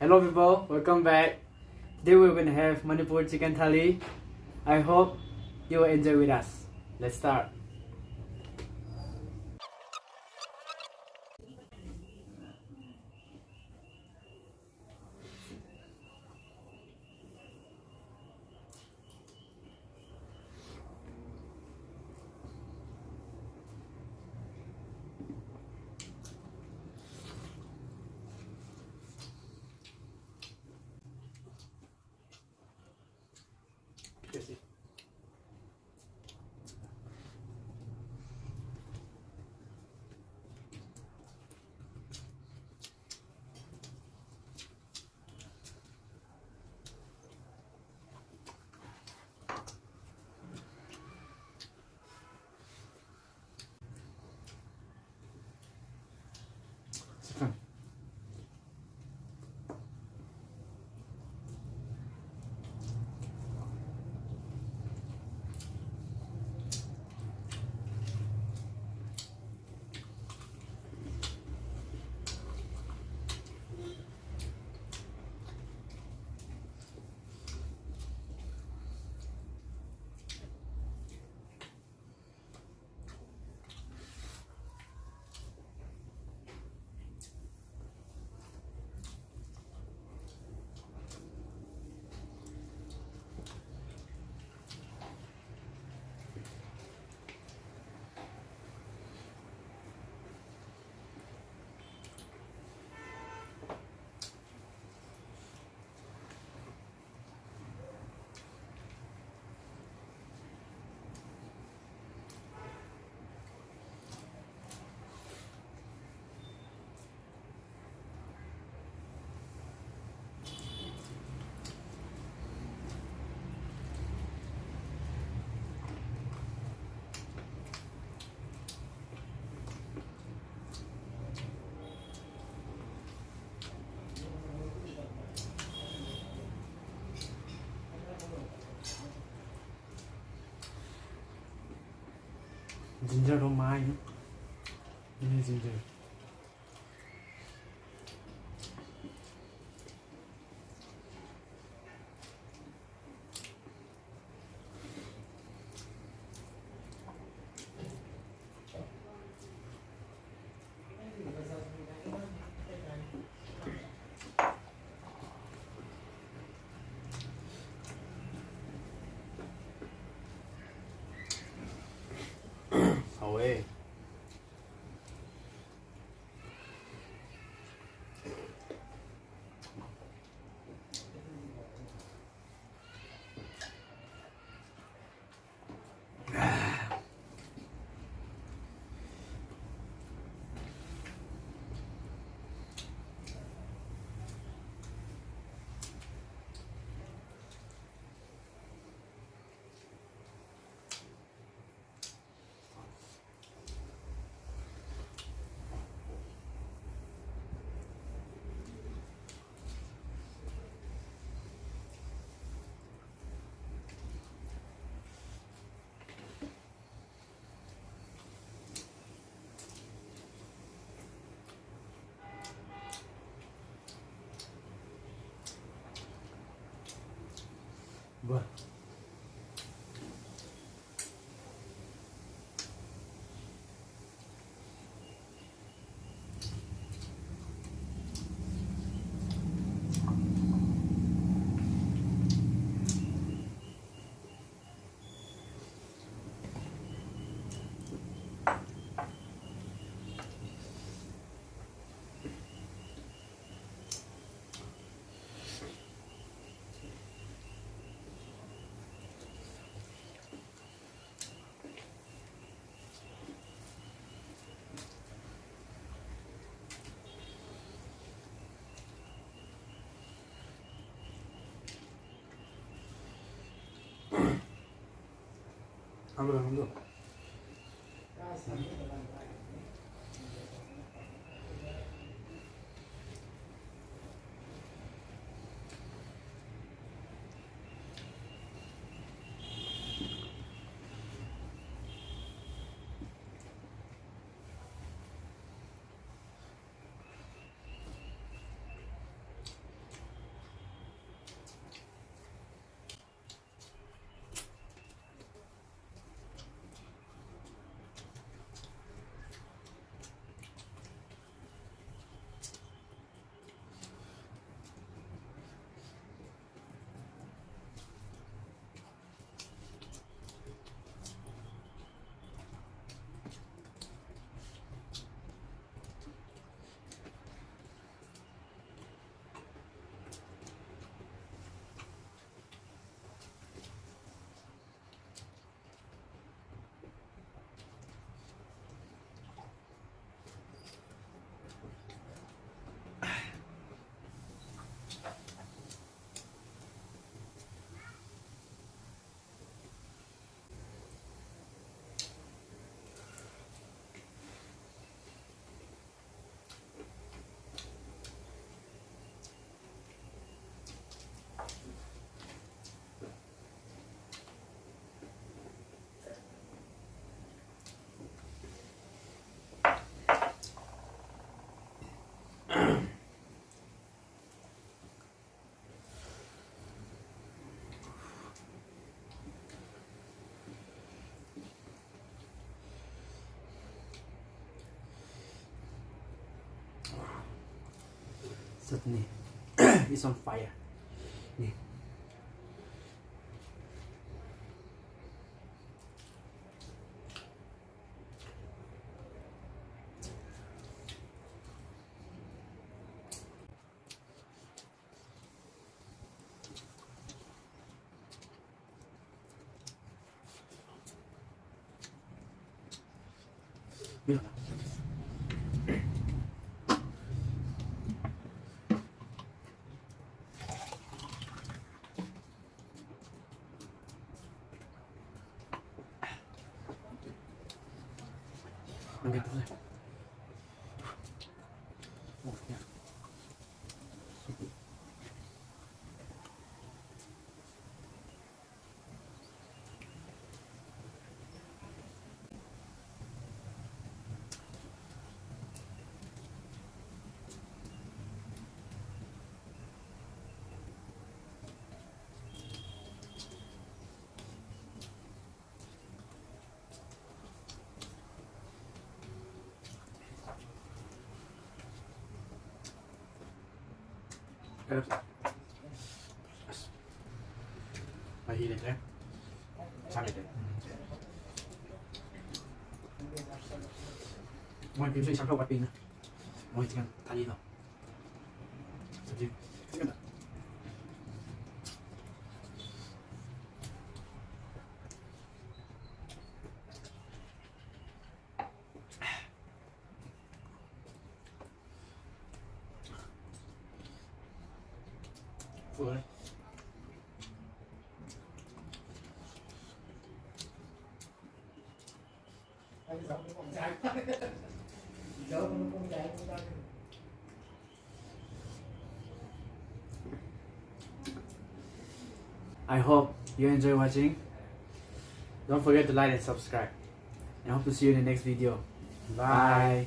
Hello people, welcome back. Today we're gonna have Manipur chicken thali. I hope you will enjoy with us. Let's start. Chicken. Ginger don't mind. You need ginger. Away. What? Habla. สุดนี่ it's on fire นี่ Biết rồi. Mình biết thôi. Ủa, nha. Mày đi lên thế. Sao lại thế? Ngoài phim xây sáng không bắt pin nữa. Ngoài chỉ cần thay đi thôi. Sao chứ? Cái này. Vừa đấy. I hope you enjoy watching. Don't forget to like and subscribe. And I hope to see you in the next video. Bye.